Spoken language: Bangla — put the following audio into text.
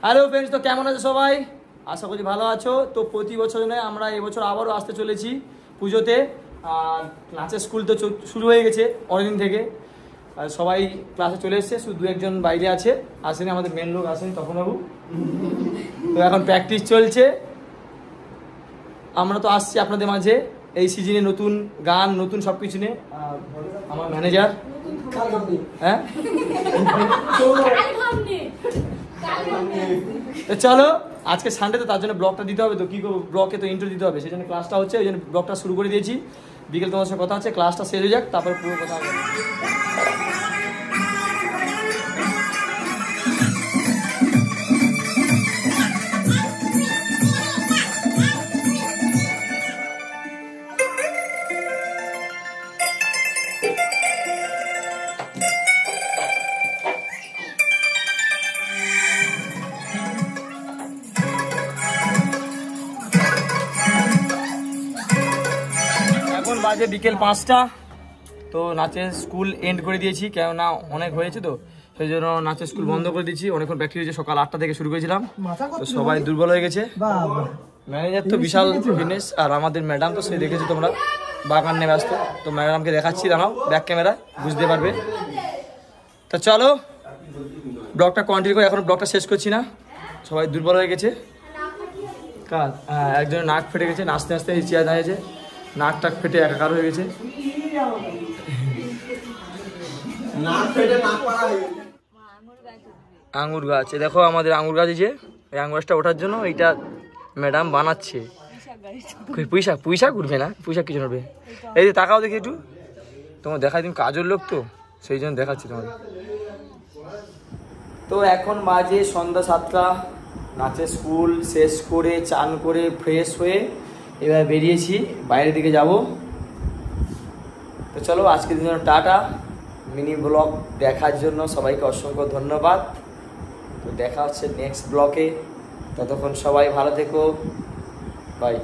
হ্যালো ফ্রেন্ডস, তো কেমন আছো সবাই? আশা করি ভালো আছো। তো প্রতি বছর নয়, আমরা এবছর আবারও আসতে চলেছি পুজোতে। আর নাচের স্কুল তো শুরু হয়ে গেছে অনেকদিন থেকে। আর সবাই ক্লাসে চলে এসছে, শুধু দু একজন বাইরে আছে, আসেনি, আমাদের মেন লোক আসেনি তপনবাবু। তো এখন প্র্যাকটিস চলছে। আমরা তো আসছি আপনাদের মাঝে এই সিজনে নতুন গান, নতুন সব কিছু নিয়ে। আমার ম্যানেজার, হ্যাঁ চলো, আজকে সানডে তো, তার জন্য ব্লগটা দিতে হবে। তো কী করবো, ব্লগে তো ইন্ট্রো দিতে হবে, সেই জন্য ক্লাসটা হচ্ছে, ওই জন্য ব্লগটা শুরু করে দিয়েছি। বিকেল তোমার সাথে কথা হচ্ছে, ক্লাসটা শেষ হয়ে যাক, তারপর পুরো কথা হবে। বাজে বিকেল 5টা। তো নাচের স্কুল এন্ড করে দিয়েছি, কেননা অনেক হয়েছে, তো সেই জন্য নাচের স্কুল বন্ধ করে দিয়েছি। অনেকক্ষণ প্র্যাকটিস হয়েছে, সকাল 8টা থেকে শুরু করেছিলাম, তো সবাই দুর্বল হয়ে গেছে। ম্যানেজার তো বিশাল ফিটনেস, আর আমাদের ম্যাডাম তো সেই দেখেছো তোমরা, বাগান নিয়ে ব্যস্ত। তো ম্যাডামকে দেখাচ্ছি, দাঁড়াও, ব্যাক ক্যামেরায় বুঝতে পারবে। তো চলো ব্লগটা কন্টিনিউ করে, এখন ব্লগটা শেষ করছি না, সবাই দুর্বল হয়ে গেছে। কাজ একজনের নাক ফেটে গেছে, নাচতে নাচতে এই চেয়ার দাঁড়িয়েছে, নাক টাক ফেটে একাকার হয়ে গেছে। আঙুর গাছ, দেখো আমাদের আঙুর গাছ আছে, এই আঙুর গাছটা ওঠার জন্য এইটা ম্যাডাম বানাচ্ছে। পুঁইশাক, পুঁইশাক উঠবে না, পুঁইশাক কিছু উঠবে। এই যে তাকাও দেখি একটু, তোমার দেখাই, তুমি কাজের লোক তো সেই জন্য দেখাচ্ছি তোমাদের। তো এখন বাজে সন্ধ্যা 7টা, নাচের স্কুল শেষ করে চান করে ফ্রেশ হয়ে এবার বেরিয়েছি বাইরের দিকে যাব। তো চলো, আজকের দিনের টাটা। মিনি ব্লগ দেখার জন্য সবাইকে অসংখ্য ধন্যবাদ। তো দেখা হচ্ছে নেক্সট ব্লগে, ততক্ষণ সবাই ভালো থেকো, বাই।